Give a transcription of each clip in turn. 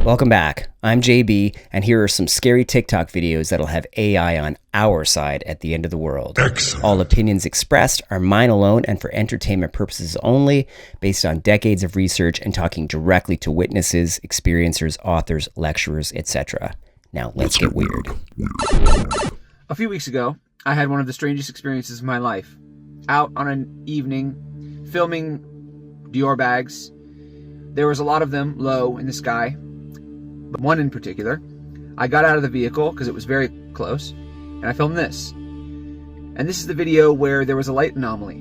Welcome back. I'm JB, and here are some scary TikTok videos that'll have AI on our side at the end of the world. Excellent. All opinions expressed are mine alone and for entertainment purposes only, based on decades of research and talking directly to witnesses, experiencers, authors, lecturers, etc. Now, let's get weird. A few weeks ago, I had one of the strangest experiences of my life. Out on an evening, filming Dior bags. There was a lot of them low in the sky, but one in particular. I got out of the vehicle because it was very close, and I filmed this. And this is the video where there was a light anomaly.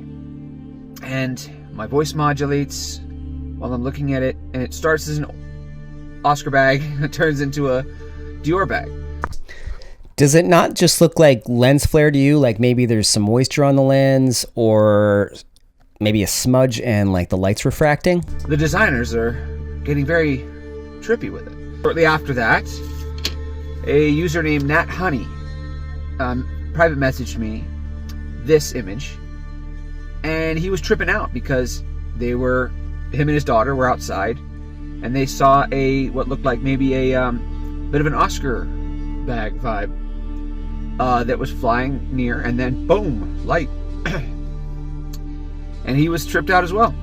And my voice modulates while I'm looking at it, and it starts as an Oscar bag, and it turns into a Dior bag. Does it not just look like lens flare to you? Like maybe there's some moisture on the lens, or maybe a smudge and like the light's refracting? The designers are getting very trippy with it. Shortly after that, a user named Nat Honey private messaged me this image, and he was tripping out because him and his daughter were outside, and they saw what looked like maybe a bit of an Oscar bag vibe that was flying near, and then boom, light. And he was tripped out as well.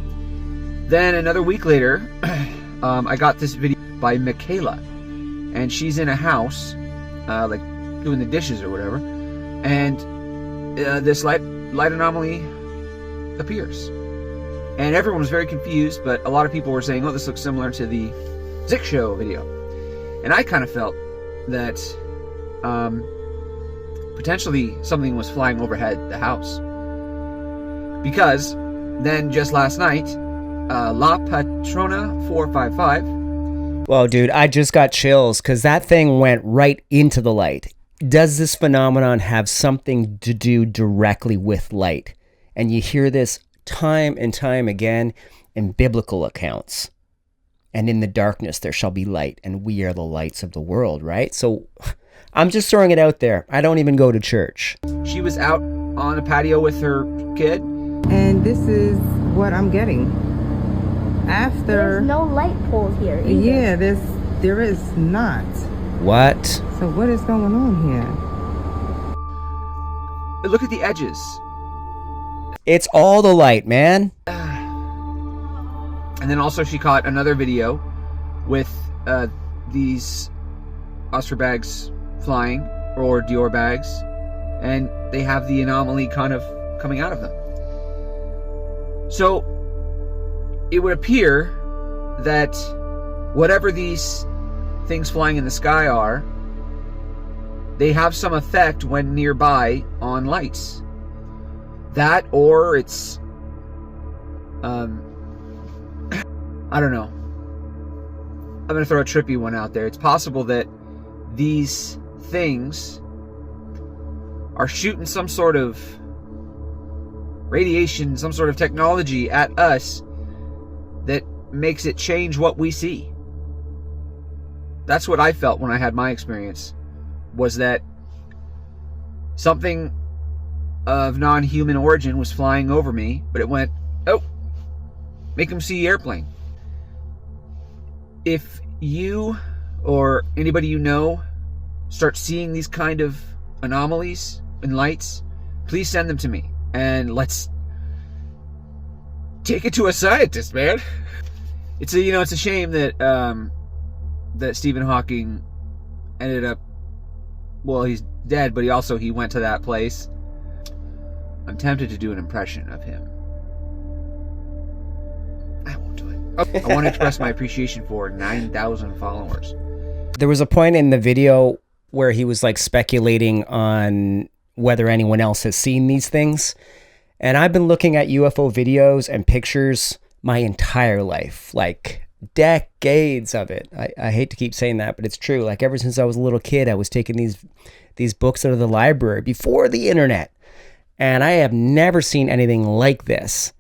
Then another week later, I got this video by Michaela, and she's in a house, like doing the dishes or whatever, and this light anomaly appears. And everyone was very confused, but a lot of people were saying, oh, this looks similar to the Zik Show video. And I kind of felt that potentially something was flying overhead the house. Because then just last night, La Patrona 455. Well, dude, I just got chills because that thing went right into the light. Does this phenomenon have something to do directly with light? And you hear this time and time again in biblical accounts. And in the darkness there shall be light, and we are the lights of the world, right? So I'm just throwing it out there. I don't even go to church. She was out on a patio with her kid. And this is what I'm getting. After There's no light pole here either. Yeah, there is not. What? So what is going on here? Look at the edges. It's all the light, man. And then also she caught another video with these Oscar bags flying, or Dior bags, and they have the anomaly kind of coming out of them. So it would appear that whatever these things flying in the sky are, they have some effect when nearby on lights. That, or it's I don't know. I'm going to throw a trippy one out there. It's possible that these things are shooting some sort of radiation, some sort of technology at us that makes it change what we see. That's what I felt when I had my experience, was that something of non-human origin was flying over me, but it went, oh, make them see the airplane. If you or anybody you know start seeing these kind of anomalies in lights, please send them to me, and let's take it to a scientist, man. It's a shame that that Stephen Hawking ended up, well, he's dead, but he went to that place. I'm tempted to do an impression of him. I won't do it. I want to express my appreciation for 9,000 followers. There was a point in the video where he was like speculating on whether anyone else has seen these things. And I've been looking at UFO videos and pictures my entire life, like decades of it. I hate to keep saying that, but it's true. Like ever since I was a little kid, I was taking these books out of the library before the internet. And I have never seen anything like this.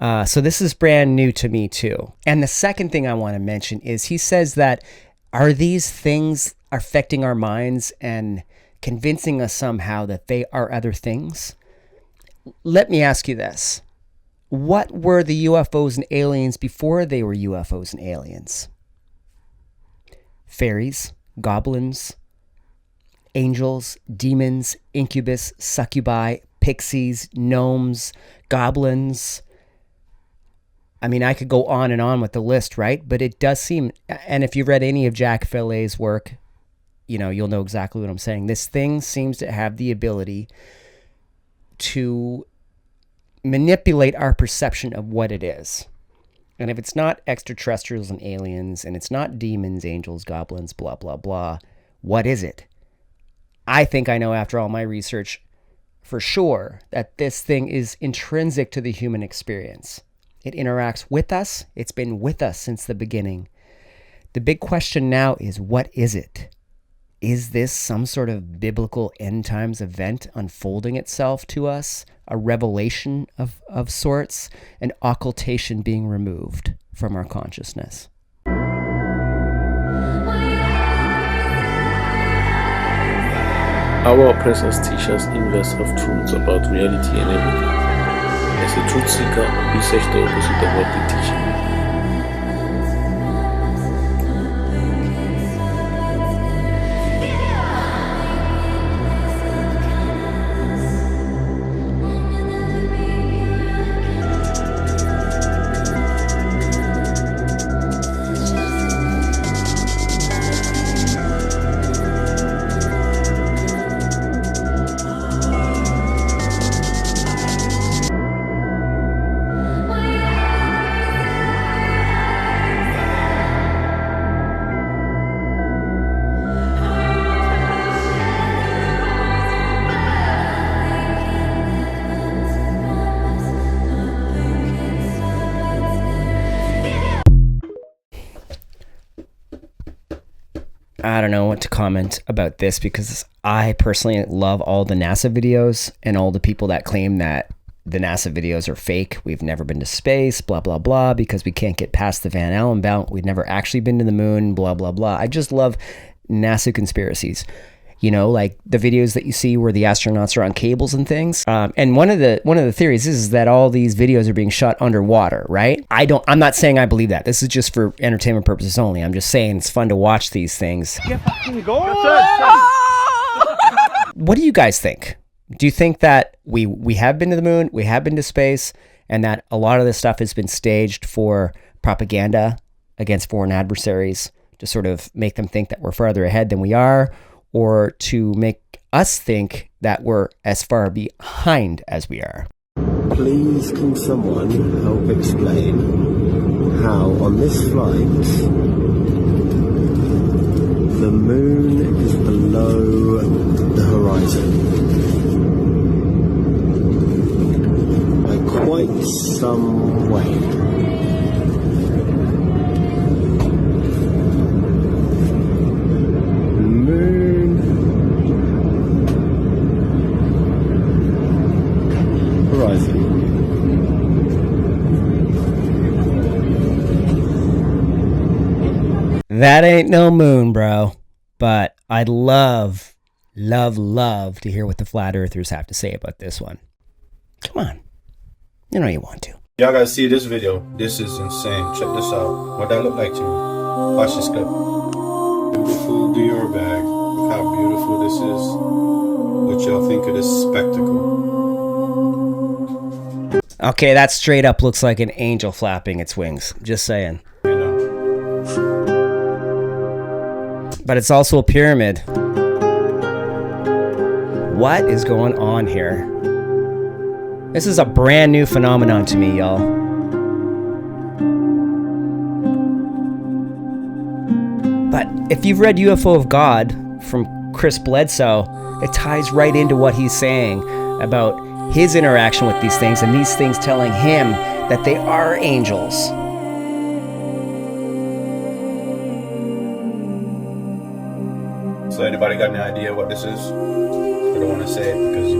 So this is brand new to me too. And the second thing I want to mention is he says that, are these things affecting our minds and convincing us somehow that they are other things? Let me ask you this. What were the UFOs and aliens before they were UFOs and aliens? fairies, goblins, angels, demons, incubus, succubi, pixies, gnomes, goblins. I mean, I could go on and on with the list, right? But it does seem, and if you've read any of Jack Fillet's work, you'll know exactly what I'm saying. This thing seems to have the ability to manipulate our perception of what it is. And if it's not extraterrestrials and aliens, and it's not demons, angels, goblins, blah, blah, blah, what is it? I think I know after all my research for sure that this thing is intrinsic to the human experience. It interacts with us. It's been with us since the beginning. The big question now is, what is it? Is this some sort of biblical end times event unfolding itself to us? A revelation of sorts? An occultation being removed from our consciousness? Our oppressors teach us inverse of truths about reality and everything. As a truth seeker, we search the opposite of what they teach me. I don't know what to comment about this because I personally love all the NASA videos and all the people that claim that the NASA videos are fake. We've never been to space, blah, blah, blah, because we can't get past the Van Allen belt. We've never actually been to the moon, blah, blah, blah. I just love NASA conspiracies. Like the videos that you see where the astronauts are on cables and things. And one of the theories is that all these videos are being shot underwater, right? I'm not saying I believe that. This is just for entertainment purposes only. I'm just saying it's fun to watch these things. What do you guys think? Do you think that we have been to the moon, we have been to space, and that a lot of this stuff has been staged for propaganda against foreign adversaries to sort of make them think that we're farther ahead than we are, or to make us think that we're as far behind as we are? Please can someone help explain how on this flight the moon is below the horizon by quite some way? That ain't no moon, bro. But I'd love to hear what the flat earthers have to say about this one. Come on. You know you want to. Y'all gotta see this video. This is insane. Check this out. What that look like to you. Watch this clip. Beautiful Dior bag. Look how beautiful this is. What y'all think of this spectacle? Okay, that straight up looks like an angel flapping its wings. Just saying. You know. But it's also a pyramid. What is going on here? This is a brand new phenomenon to me, y'all. But if you've read UFO of God from Chris Bledsoe, it ties right into what he's saying about his interaction with these things and these things telling him that they are angels. So anybody got any idea what this is? I don't want to say it because,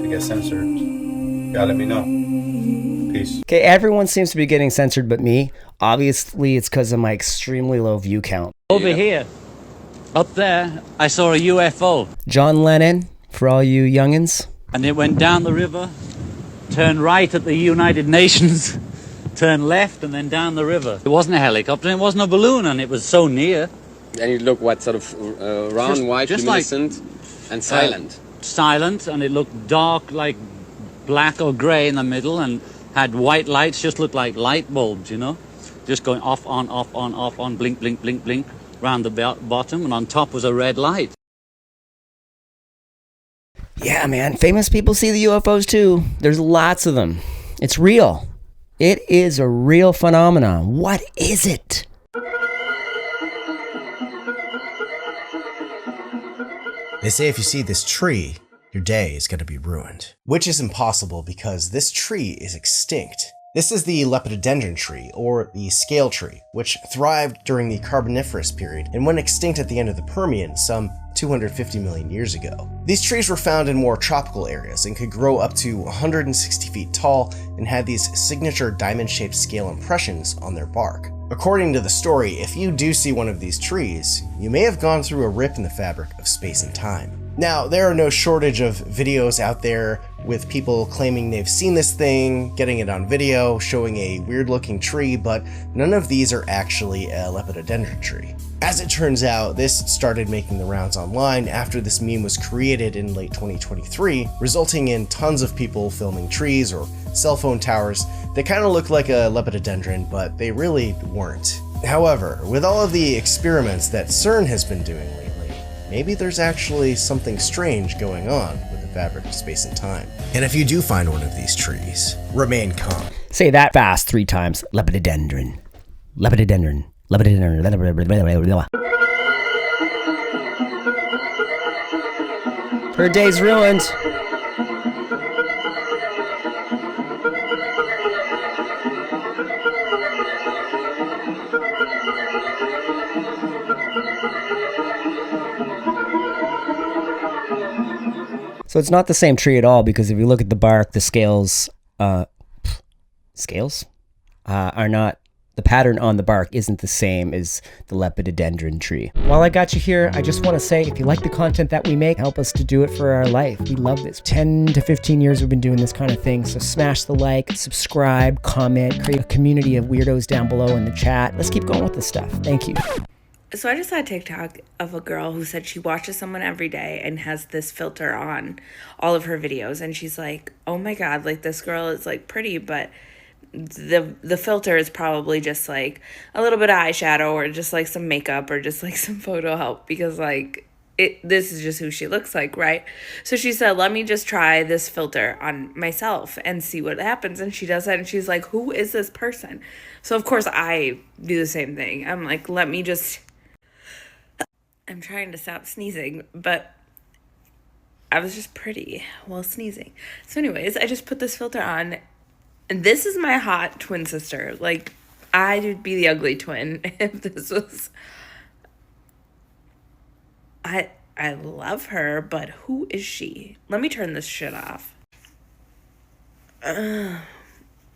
it gets censored. Y'all let me know. Peace. Okay, everyone seems to be getting censored but me. Obviously, it's because of my extremely low view count. Over here, up there, I saw a UFO. John Lennon, for all you youngins. And it went down the river, turned right at the United Nations, turned left and then down the river. It wasn't a helicopter, it wasn't a balloon, and it was so near. And you look what sort of round, white, just like, luminescent, and silent. Silent, and it looked dark, like black or grey in the middle, and had white lights, just looked like light bulbs, you know? Just going off, on, off, on, off, on, blink, blink, blink, blink, round the bottom, and on top was a red light. Yeah, man. Famous people see the UFOs too. There's lots of them. It's real. It is a real phenomenon. What is it? They say if you see this tree, your day is going to be ruined. Which is impossible because this tree is extinct. This is the lepidodendron tree, or the scale tree, which thrived during the Carboniferous period and went extinct at the end of the Permian some 250 million years ago. These trees were found in more tropical areas and could grow up to 160 feet tall and had these signature diamond-shaped scale impressions on their bark. According to the story, if you do see one of these trees, you may have gone through a rip in the fabric of space and time. Now, there are no shortage of videos out there with people claiming they've seen this thing, getting it on video, showing a weird-looking tree, but none of these are actually a lepidodendron tree. As it turns out, this started making the rounds online after this meme was created in late 2023, resulting in tons of people filming trees or cell phone towers that kind of look like a lepidodendron, but they really weren't. However, with all of the experiments that CERN has been doing lately, maybe there's actually something strange going on with the fabric of space and time. And if you do find one of these trees, remain calm. Say that fast 3 times. Lepidodendron. Lepidodendron. Lepidodendron. Her day's ruined. So it's not the same tree at all, because if you look at the bark, the scales are not, the pattern on the bark isn't the same as the lepidodendron tree. While I got you here, I just want to say, if you like the content that we make, help us to do it for our life. We love this. 10 to 15 years we've been doing this kind of thing. So smash the like, subscribe, comment, create a community of weirdos down below in the chat. Let's keep going with this stuff. Thank you. So I just saw a TikTok of a girl who said she watches someone every day and has this filter on all of her videos. And she's like, oh my God, like this girl is like pretty, but the filter is probably just like a little bit of eyeshadow or just like some makeup or just like some photo help, because like this is just who she looks like, right? So she said, let me just try this filter on myself and see what happens. And she does that and she's like, who is this person? So of course I do the same thing. I'm like, I'm trying to stop sneezing, but I was just pretty while sneezing. So anyways, I just put this filter on, and this is my hot twin sister. Like, I'd be the ugly twin if this was... I love her, but who is she? Let me turn this shit off. Oh,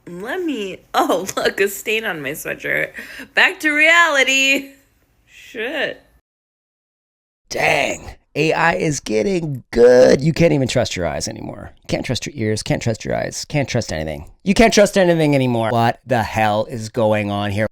look, a stain on my sweatshirt. Back to reality. Shit. Dang, AI is getting good. You can't even trust your eyes anymore. You can't trust your ears, can't trust your eyes, can't trust anything. You can't trust anything anymore. What the hell is going on here?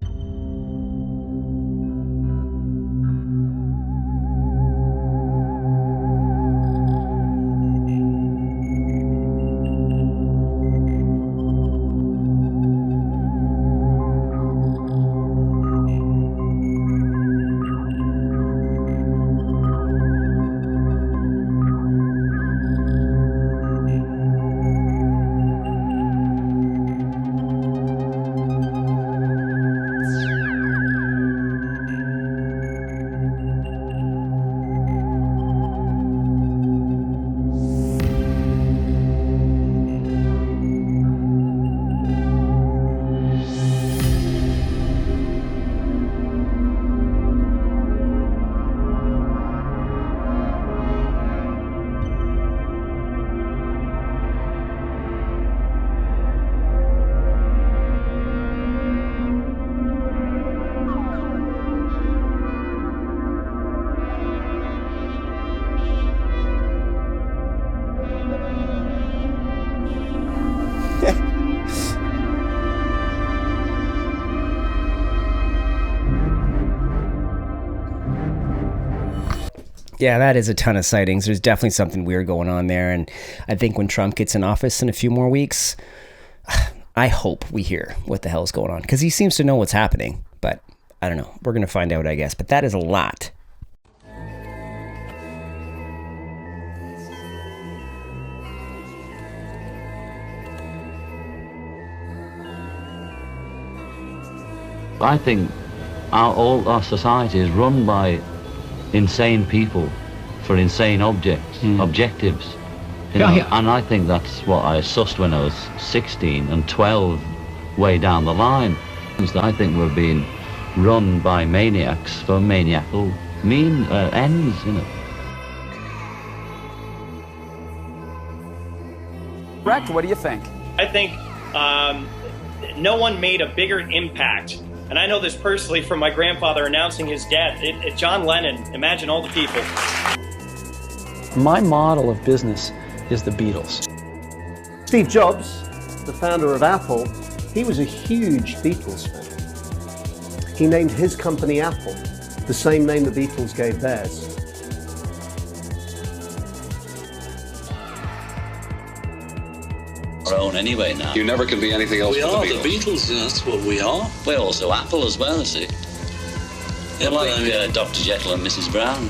Yeah, that is a ton of sightings. There's definitely something weird going on there. And I think when Trump gets in office in a few more weeks, I hope we hear what the hell is going on, because he seems to know what's happening. But I don't know. We're going to find out, I guess. But that is a lot. I think all our society is run by insane people for insane objectives. You know, and I think that's what I sussed when I was 16 and 12 way down the line. I think we're being run by maniacs for maniacal ends, you know. Correct? What do you think? I think no one made a bigger impact. And I know this personally from my grandfather announcing his death. John Lennon, imagine all the people. My model of business is the Beatles. Steve Jobs, the founder of Apple, he was a huge Beatles fan. He named his company Apple, the same name the Beatles gave theirs. Our own anyway now. You never can be anything else We but are the the Beatles, you know, that's what we are. We're also Apple as well, see. They're like Dr. Jekyll and Mrs. Brown.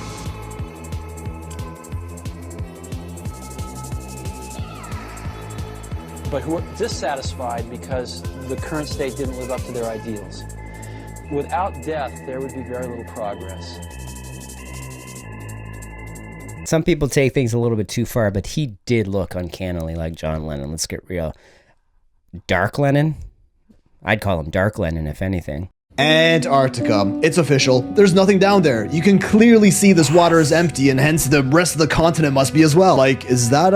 But who are dissatisfied because the current state didn't live up to their ideals. Without death, there would be very little progress. Some people take things a little bit too far, but he did look uncannily like John Lennon. Let's get real. Dark Lennon? I'd call him Dark Lennon, if anything. Antarctica. It's official. There's nothing down there. You can clearly see this water is empty, and hence the rest of the continent must be as well. Like, is that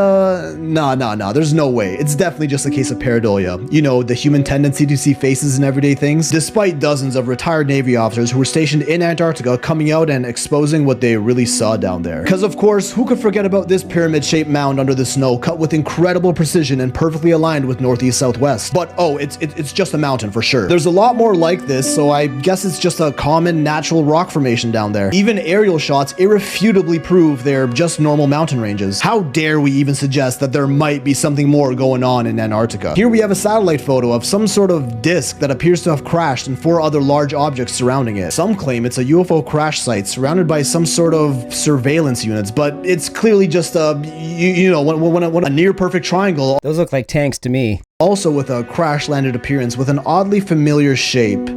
Nah. There's no way. It's definitely just a case of pareidolia. You know, the human tendency to see faces in everyday things. Despite dozens of retired Navy officers who were stationed in Antarctica coming out and exposing what they really saw down there. Because of course, who could forget about this pyramid-shaped mound under the snow, cut with incredible precision and perfectly aligned with northeast-southwest. But oh, it's just a mountain for sure. There's a lot more like this, so I guess it's just a common natural rock formation down there. Even aerial shots irrefutably prove they're just normal mountain ranges. How dare we even suggest that there might be something more going on in Antarctica? Here we have a satellite photo of some sort of disk that appears to have crashed and 4 other large objects surrounding it. Some claim it's a UFO crash site surrounded by some sort of surveillance units, but it's clearly just a, a near perfect triangle. Those look like tanks to me. Also with a crash-landed appearance with an oddly familiar shape.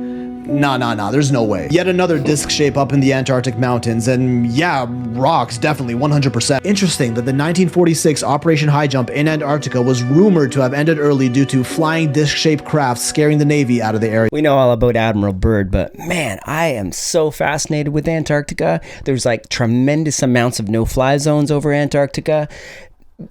Nah, there's no way. Yet another disc shape up in the Antarctic mountains, and yeah, rocks, definitely, 100%. Interesting that the 1946 Operation High Jump in Antarctica was rumored to have ended early due to flying disc-shaped crafts scaring the Navy out of the area. We know all about Admiral Byrd, but man, I am so fascinated with Antarctica. There's like tremendous amounts of no-fly zones over Antarctica.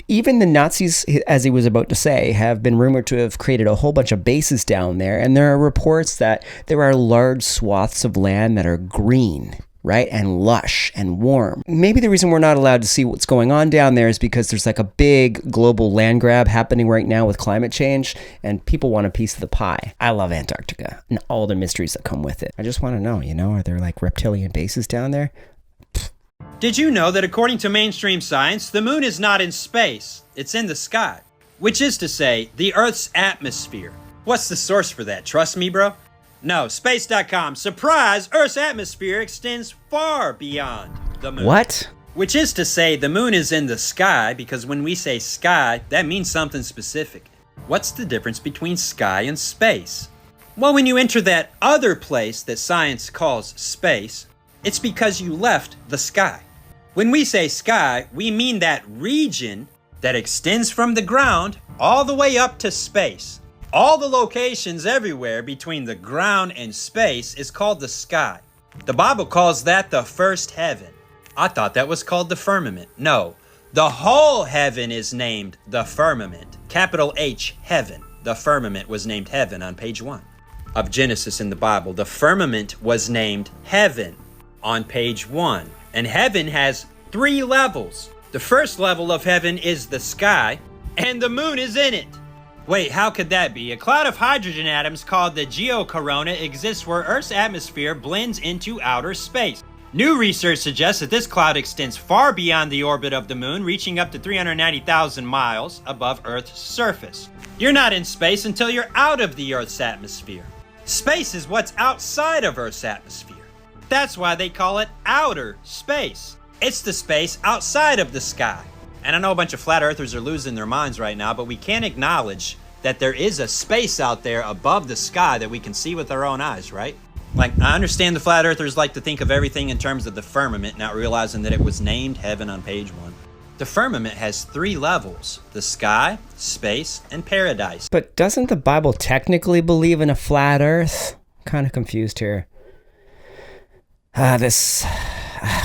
Even the Nazis, as he was about to say, have been rumored to have created a whole bunch of bases down there. And there are reports that there are large swaths of land that are green, right? And lush and warm. Maybe the reason we're not allowed to see what's going on down there is because there's like a big global land grab happening right now with climate change, and people want a piece of the pie. I love Antarctica and all the mysteries that come with it. I just want to know, are there like reptilian bases down there? Did you know that according to mainstream science, the moon is not in space, it's in the sky? Which is to say, the Earth's atmosphere. What's the source for that? Trust me, bro? No, space.com. Surprise! Earth's atmosphere extends far beyond the moon. What? Which is to say, the moon is in the sky, because when we say sky, that means something specific. What's the difference between sky and space? Well, when you enter that other place that science calls space, it's because you left the sky. When we say sky, we mean that region that extends from the ground all the way up to space. All the locations everywhere between the ground and space is called the sky. The Bible calls that the first heaven. I thought that was called the firmament. No, the whole heaven is named the firmament. Capital H, heaven. The firmament was named heaven on page 1 of Genesis in the Bible. The firmament was named heaven on page 1. And heaven has 3 levels. The first level of heaven is the sky, and the moon is in it. Wait, how could that be? A cloud of hydrogen atoms called the geocorona exists where Earth's atmosphere blends into outer space. New research suggests that this cloud extends far beyond the orbit of the moon, reaching up to 390,000 miles above Earth's surface. You're not in space until you're out of the Earth's atmosphere. Space is what's outside of Earth's atmosphere. That's why they call it outer space. It's the space outside of the sky. And I know a bunch of flat earthers are losing their minds right now, but we can't acknowledge that there is a space out there above the sky that we can see with our own eyes, right? Like, I understand the flat earthers like to think of everything in terms of the firmament, not realizing that it was named heaven on page 1. The firmament has 3 levels: the sky, space, and paradise. But doesn't the Bible technically believe in a flat earth? I'm kind of confused here.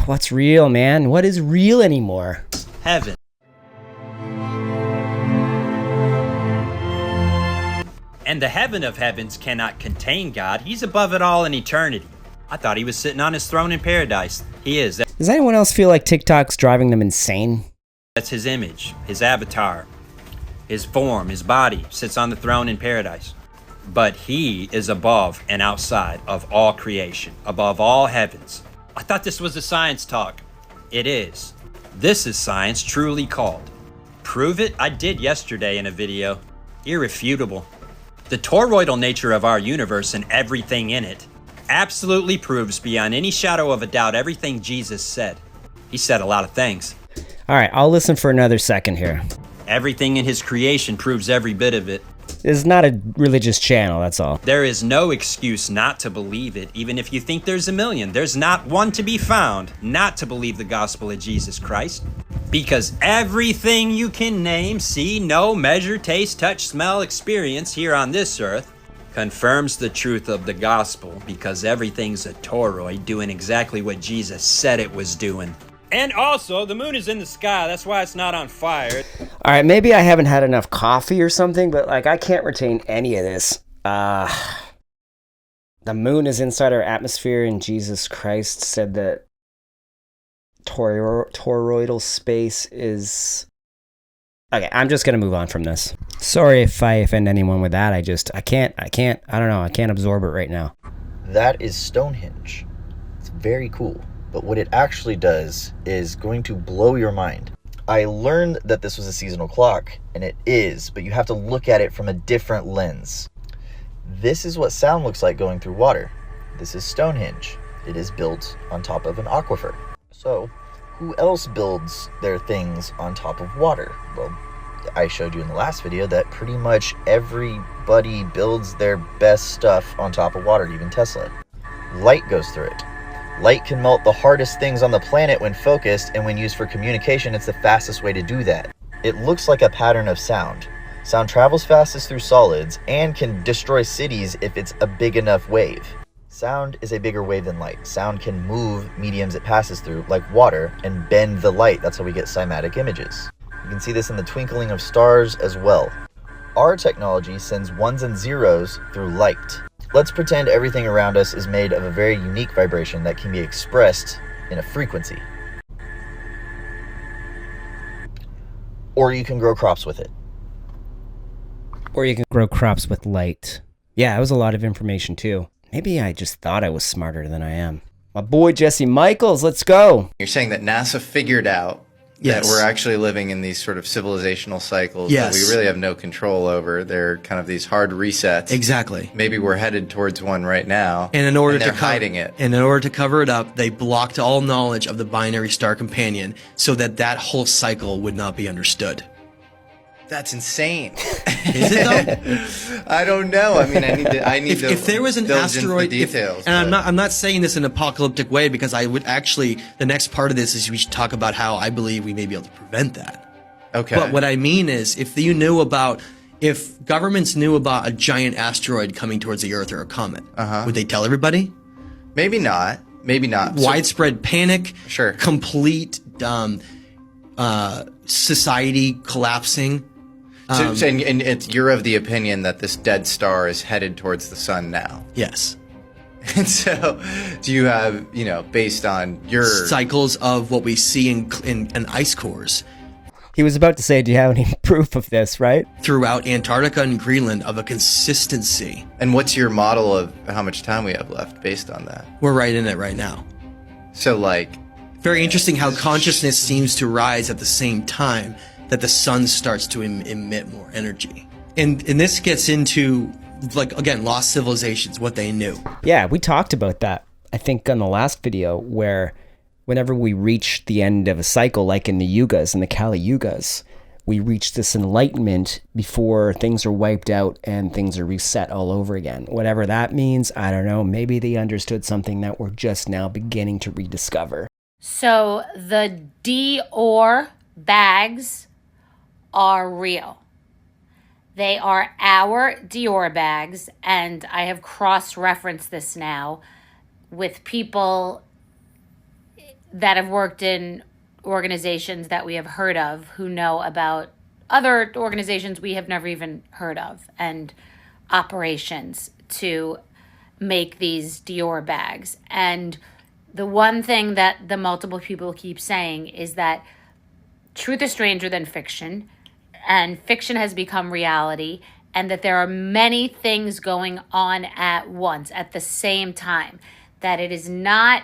What's real, man? What is real anymore? Heaven. And the heaven of heavens cannot contain God. He's above it all in eternity. I thought he was sitting on his throne in paradise. He is. Does anyone else feel like TikTok's driving them insane? That's his image, his avatar, his form, his body sits on the throne in paradise. But he is above and outside of all creation, above all heavens. I thought this was a science talk. It is. This is science truly called. Prove it? I did yesterday in a video. Irrefutable. The toroidal nature of our universe and everything in it absolutely proves beyond any shadow of a doubt everything Jesus said. He said a lot of things. All right, I'll listen for another second here. Everything in his creation proves every bit of it. This is not a religious channel, that's all. There is no excuse not to believe it, even if you think there's a million. There's not one to be found not to believe the gospel of Jesus Christ. Because everything you can name, see, know, measure, taste, touch, smell, experience here on this earth confirms the truth of the gospel, because everything's a toroid doing exactly what Jesus said it was doing. And also, the moon is in the sky. That's why it's not on fire. All right, maybe I haven't had enough coffee or something, but like I can't retain any of this. The moon is inside our atmosphere, and Jesus Christ said that toroidal space is... Okay, I'm just gonna move on from this. Sorry if I offend anyone with that. I can't, I don't know, I can't absorb it right now. That is Stonehenge. It's very cool. But what it actually does is going to blow your mind. I learned that this was a seasonal clock, and it is, but you have to look at it from a different lens. This is what sound looks like going through water. This is Stonehenge. It is built on top of an aquifer. So, who else builds their things on top of water? Well, I showed you in the last video that pretty much everybody builds their best stuff on top of water, even Tesla. Light goes through it. Light can melt the hardest things on the planet when focused, and when used for communication, it's the fastest way to do that. It looks like a pattern of sound. Sound travels fastest through solids and can destroy cities if it's a big enough wave. Sound is a bigger wave than light. Sound can move mediums it passes through, like water, and bend the light. That's how we get cymatic images. You can see this in the twinkling of stars as well. Our technology sends ones and zeros through light. Let's pretend everything around us is made of a very unique vibration that can be expressed in a frequency. Or you can grow crops with it. Or you can grow crops with light. Yeah, that was a lot of information too. Maybe I just thought I was smarter than I am. My boy Jesse Michaels, let's go. You're saying that NASA figured out that we're actually living in these sort of civilizational cycles that we really have no control over. They're kind of these hard resets. Exactly. Maybe we're headed towards one right now. And in order they're to hiding it. And in order to cover it up, they blocked all knowledge of the binary star companion so that that whole cycle would not be understood. That's insane. Is it though? I don't know. I mean, I need to if there was an indulge into asteroid, the details. I'm not saying this in an apocalyptic way, because I would actually, the next part of this is we should talk about how I believe we may be able to prevent that. Okay. But what I mean is, if governments knew about a giant asteroid coming towards the Earth or a comet, would they tell everybody? Maybe not. Maybe not. Widespread panic. Sure. Complete society collapsing. So you're of the opinion that this dead star is headed towards the sun now? Yes. And so, do you have, based on your cycles of what we see in ice cores? He was about to say, do you have any proof of this, right? Throughout Antarctica and Greenland, of a consistency. And what's your model of how much time we have left based on that? We're right in it right now. So like, very interesting how consciousness seems to rise at the same time that the sun starts to emit more energy. And this gets into, like, again, lost civilizations, what they knew. Yeah, we talked about that, I think, on the last video, where whenever we reach the end of a cycle, like in the Yugas and the Kali Yugas, we reach this enlightenment before things are wiped out and things are reset all over again. Whatever that means, I don't know. Maybe they understood something that we're just now beginning to rediscover. So the Dior bags are real. They are our Dior bags, and I have cross-referenced this now with people that have worked in organizations that we have heard of, who know about other organizations we have never even heard of, and operations to make these Dior bags. And the one thing that the multiple people keep saying is that truth is stranger than fiction, and fiction has become reality, and that there are many things going on at once, at the same time, that it is not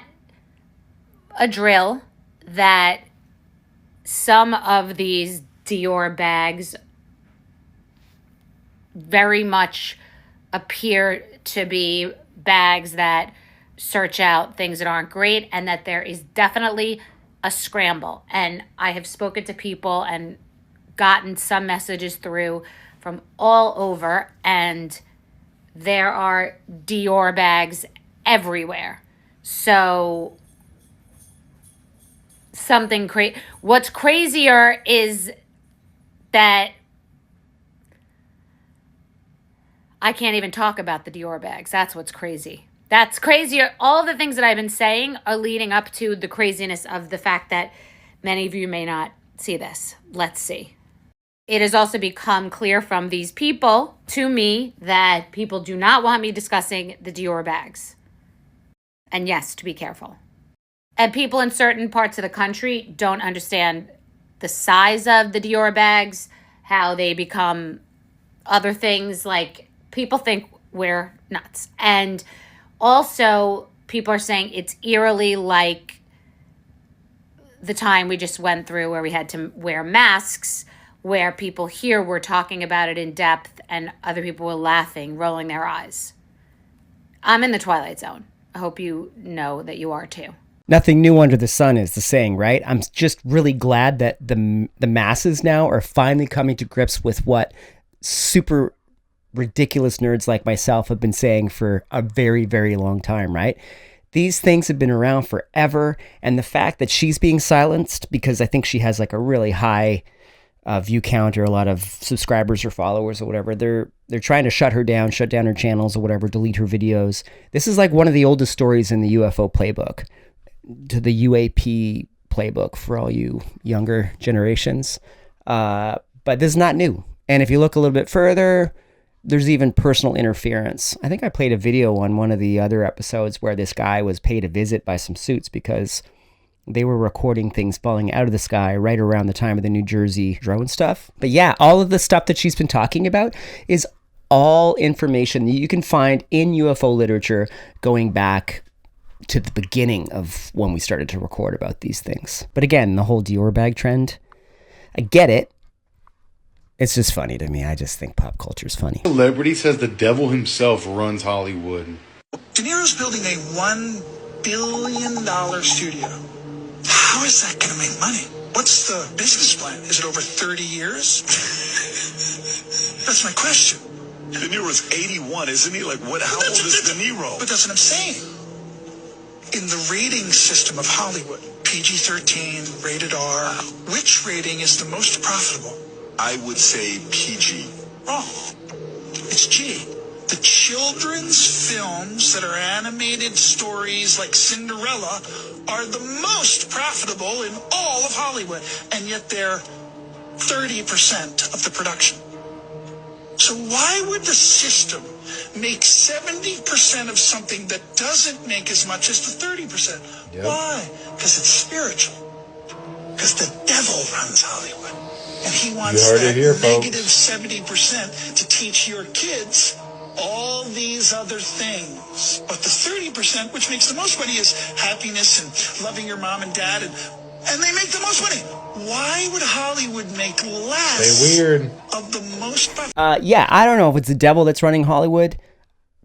a drill, that some of these Dior bags very much appear to be bags that search out things that aren't great, and that there is definitely a scramble. And I have spoken to people and gotten some messages through from all over, and there are Dior bags everywhere. So something crazy. What's crazier is that I can't even talk about the Dior bags. That's what's crazy. That's crazier. All of the things that I've been saying are leading up to the craziness of the fact that many of you may not see this. Let's see. It has also become clear from these people to me that people do not want me discussing the Dior bags. And yes, to be careful. And people in certain parts of the country don't understand the size of the Dior bags, how they become other things. Like, people think we're nuts. And also, people are saying it's eerily like the time we just went through where we had to wear masks, where people here were talking about it in depth and other people were laughing, rolling their eyes. I'm in the Twilight Zone. I hope you know that you are too. Nothing new under the sun is the saying, right? I'm just really glad that the masses now are finally coming to grips with what super ridiculous nerds like myself have been saying for a very, very long time, right? These things have been around forever, and the fact that she's being silenced because I think she has like a really high view count or a lot of subscribers or followers or whatever, they're trying to shut her down, shut down her channels or whatever, delete her videos. This is like one of the oldest stories in the UFO playbook, to the UAP playbook for all you younger generations. But this is not new. And if you look a little bit further, there's even personal interference. I think I played a video on one of the other episodes where this guy was paid a visit by some suits because they were recording things falling out of the sky right around the time of the New Jersey drone stuff. But yeah, all of the stuff that she's been talking about is all information that you can find in UFO literature going back to the beginning of when we started to record about these things. But again, the whole Dior bag trend, I get it. It's just funny to me. I just think pop culture is funny. Celebrity says the devil himself runs Hollywood. De Niro's building a $1 billion studio. How is that going to make money? What's the business plan? Is it over 30 years? That's my question. De Niro's 81, isn't he? Like, what? How old is De Niro? But that's what I'm saying. In the rating system of Hollywood, PG-13, rated R, which rating is the most profitable? I would say PG. Wrong. It's G. The children's films that are animated stories like Cinderella are the most profitable in all of Hollywood, and yet they're 30% of the production. So why would the system make 70% of something that doesn't make as much as the 30%? Yep. Why? Because it's spiritual. Because the devil runs Hollywood. And he wants that negative 70% to teach your kids all these other things. But the 30%, which makes the most money, is happiness and loving your mom and dad, and they make the most money. Why would Hollywood make less of the most? Yeah, I don't know if it's the devil that's running Hollywood.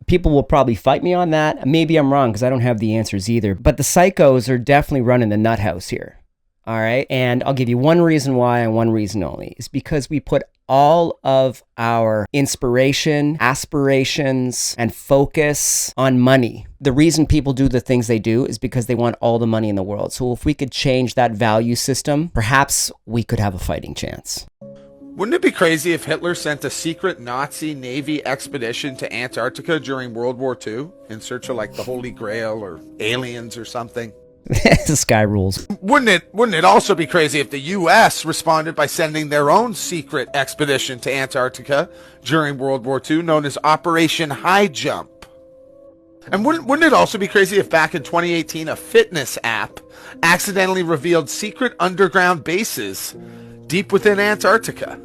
People will probably fight me on that. Maybe I'm wrong because I don't have the answers either. But the psychos are definitely running the nut house here. All right. And I'll give you one reason why and one reason only. It's because we put all of our inspiration, aspirations, and focus on money. The reason people do the things they do is because they want all the money in the world. So if we could change that value system, perhaps we could have a fighting chance. Wouldn't it be crazy if Hitler sent a secret Nazi Navy expedition to Antarctica during World War II in search of like the Holy Grail or aliens or something? The sky rules. Wouldn't it also be crazy if the U.S. responded by sending their own secret expedition to Antarctica during World War II known as Operation High Jump? And wouldn't it also be crazy if back in 2018 a fitness app accidentally revealed secret underground bases deep within Antarctica?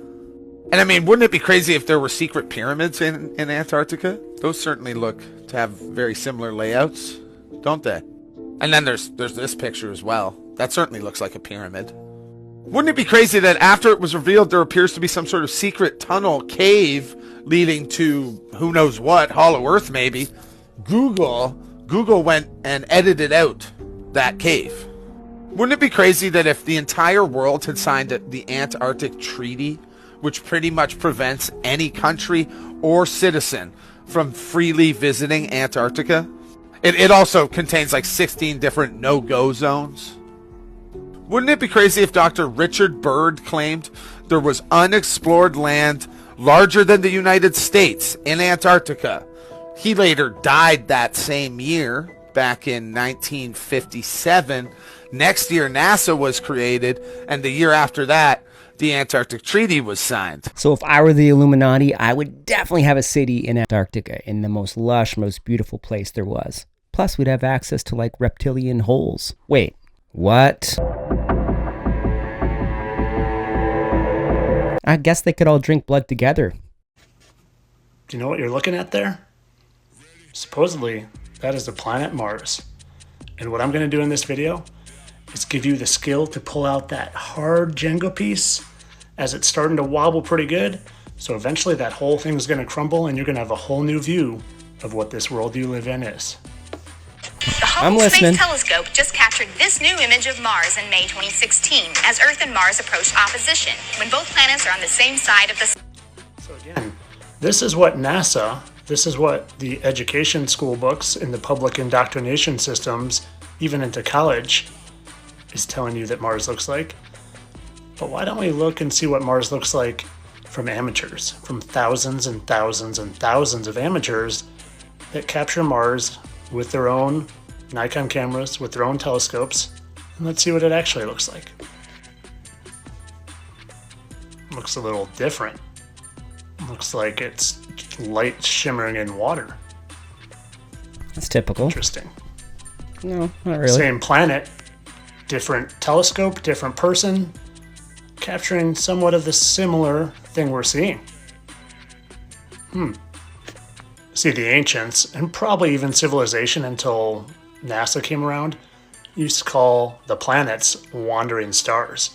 And I mean, wouldn't it be crazy if there were secret pyramids in Antarctica? Those certainly look to have very similar layouts, don't they? And then there's this picture as well. That certainly looks like a pyramid. Wouldn't it be crazy that after it was revealed there appears to be some sort of secret tunnel cave leading to who knows what, Hollow Earth maybe? Google went and edited out that cave. Wouldn't it be crazy that if the entire world had signed the Antarctic Treaty, which pretty much prevents any country or citizen from freely visiting Antarctica? It also contains like 16 different no-go zones. Wouldn't it be crazy if Dr. Richard Byrd claimed there was unexplored land larger than the United States in Antarctica? He later died that same year, back in 1957. Next year, NASA was created, and the year after that, the Antarctic Treaty was signed. So if I were the Illuminati, I would definitely have a city in Antarctica, in the most lush, most beautiful place there was. Plus, we'd have access to, like, reptilian holes. Wait, what? I guess they could all drink blood together. Do you know what you're looking at there? Supposedly, that is the planet Mars. And what I'm going to do in this video is give you the skill to pull out that hard Jenga piece as it's starting to wobble pretty good. So eventually that whole thing is going to crumble and you're going to have a whole new view of what this world you live in is. The Hubble Space Telescope just captured this new image of Mars in May 2016 as Earth and Mars approached opposition when both planets are on the same side of the sun. So again, this is what NASA, this is what the education school books in the public indoctrination systems, even into college, is telling you that Mars looks like. But why don't we look and see what Mars looks like from amateurs, from thousands and thousands and thousands of amateurs that capture Mars with their own Nikon cameras, with their own telescopes, and let's see what it actually looks like. Looks a little different. Looks like it's light shimmering in water. That's typical. Interesting. No, not really. Same planet, different telescope, different person, capturing somewhat of the similar thing we're seeing. See, the ancients, and probably even civilization until NASA came around, used to call the planets wandering stars.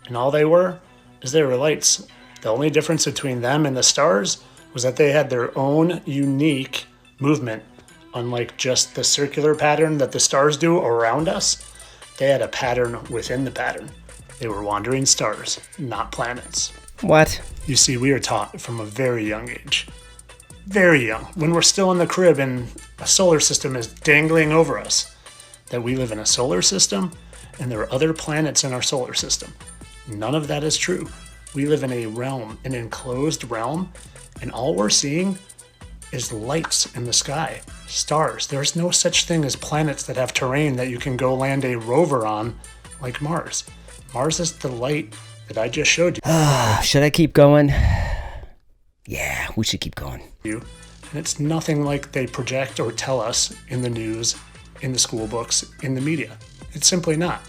And all they were is they were lights. The only difference between them and the stars was that they had their own unique movement. Unlike just the circular pattern that the stars do around us, they had a pattern within the pattern. They were wandering stars, not planets. What? You see, we are taught from a very young age. Very young, when we're still in the crib and a solar system is dangling over us, that we live in a solar system and there are other planets in our solar system. None of that is true. We live in a realm, an enclosed realm, and all we're seeing is lights in the sky, stars. There's no such thing as planets that have terrain that you can go land a rover on like Mars. Mars is the light that I just showed you. Should I keep going? Yeah, we should keep going. And it's nothing like they project or tell us in the news, in the school books, in the media. It's simply not.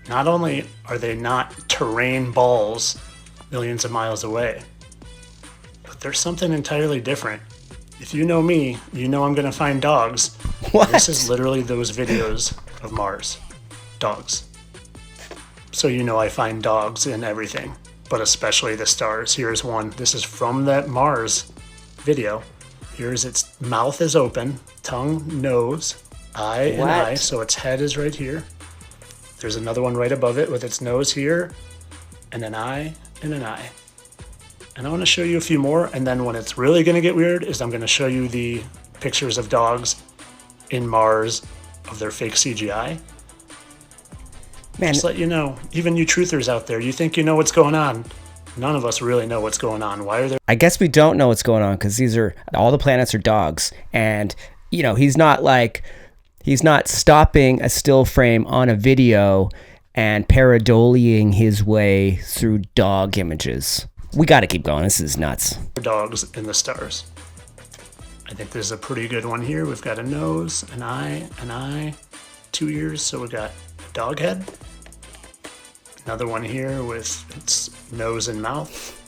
Not only are they not terrain balls millions of miles away, but there's something entirely different if you know me, you know I'm going to find dogs. What? This is literally those videos of Mars. Dogs. So you know I find dogs in everything, but especially the stars. Here's one. This is from that Mars video. Here's its mouth is open, tongue, nose, eye, and eye. So its head is right here. There's another one right above it with its nose here, and an eye, and an eye. And I want to show you a few more, and then when it's really going to get weird is I'm going to show you the pictures of dogs in Mars of their fake CGI. Man, just let you know, even you truthers out there, you think you know what's going on. None of us really know what's going on. Why are there... I guess we don't know what's going on because all the planets are dogs. And, you know, he's not stopping a still frame on a video and pareidoling his way through dog images. We got to keep going. This is nuts. Dogs in the stars. I think there's a pretty good one here. We've got a nose, an eye, 2 ears. So we've got a dog head. Another one here with its nose and mouth.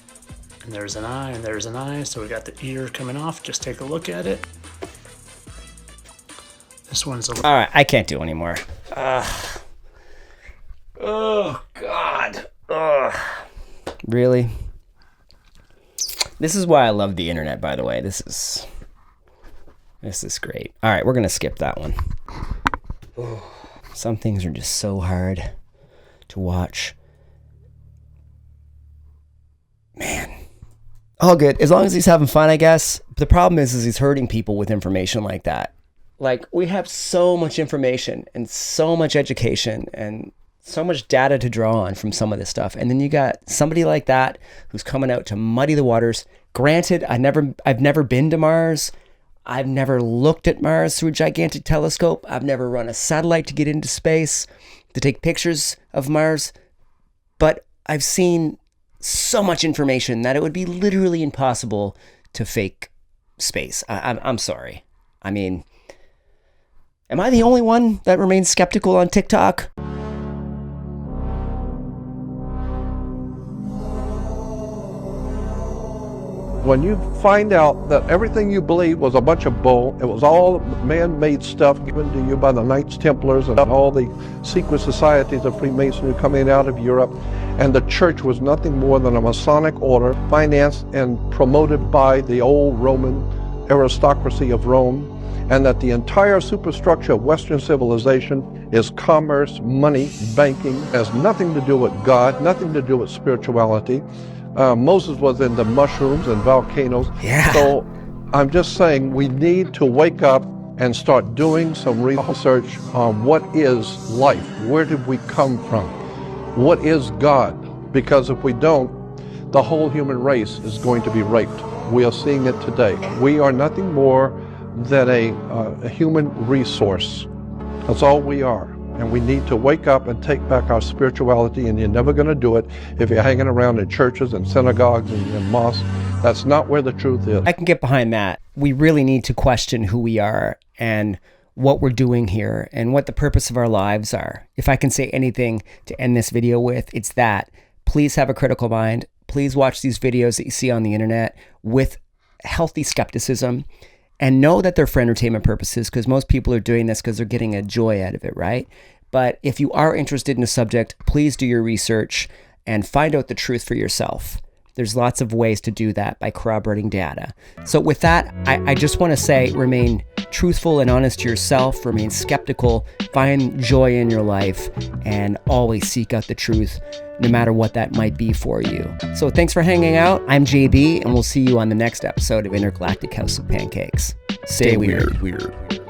And there's an eye, and there's an eye. So we got the ear coming off. Just take a look at it. This one's a... All right, I can't do anymore. Oh, God. Really? This is why I love the internet, by the way. This is great. All right, we're going to skip that one. Some things are just so hard to watch. Man. All good. As long as he's having fun, I guess. The problem is he's hurting people with information like that. Like, we have so much information and so much education and so much data to draw on from some of this stuff. And then you got somebody like that who's coming out to muddy the waters. Granted, I've never been to Mars. I've never looked at Mars through a gigantic telescope. I've never run a satellite to get into space to take pictures of Mars. But I've seen so much information that it would be literally impossible to fake space. I'm sorry. I mean, am I the only one that remains skeptical on TikTok? When you find out that everything you believed was a bunch of bull, it was all man-made stuff given to you by the Knights Templars and all the secret societies of Freemasonry coming out of Europe, and the church was nothing more than a Masonic order financed and promoted by the old Roman aristocracy of Rome, and that the entire superstructure of Western civilization is commerce, money, banking, has nothing to do with God, nothing to do with spirituality. Moses was into mushrooms and volcanoes. Yeah. So I'm just saying we need to wake up and start doing some research on what is life. Where did we come from? What is God? Because if we don't, the whole human race is going to be raped. We are seeing it today. We are nothing more than a human resource. That's all we are. And we need to wake up and take back our spirituality, and you're never going to do it if you're hanging around in churches and synagogues and mosques. That's not where the truth is. I can get behind that. We really need to question who we are and what we're doing here and what the purpose of our lives are. If I can say anything to end this video with, it's that. Please have a critical mind. Please watch these videos that you see on the internet with healthy skepticism. And know that they're for entertainment purposes, because most people are doing this because they're getting a joy out of it, right? But if you are interested in a subject, please do your research and find out the truth for yourself. There's lots of ways to do that by corroborating data. So with that, I just want to say, remain truthful and honest to yourself, remain skeptical, find joy in your life, and always seek out the truth, no matter what that might be for you. So thanks for hanging out. I'm JB, and we'll see you on the next episode of Intergalactic House of Pancakes. Stay weird.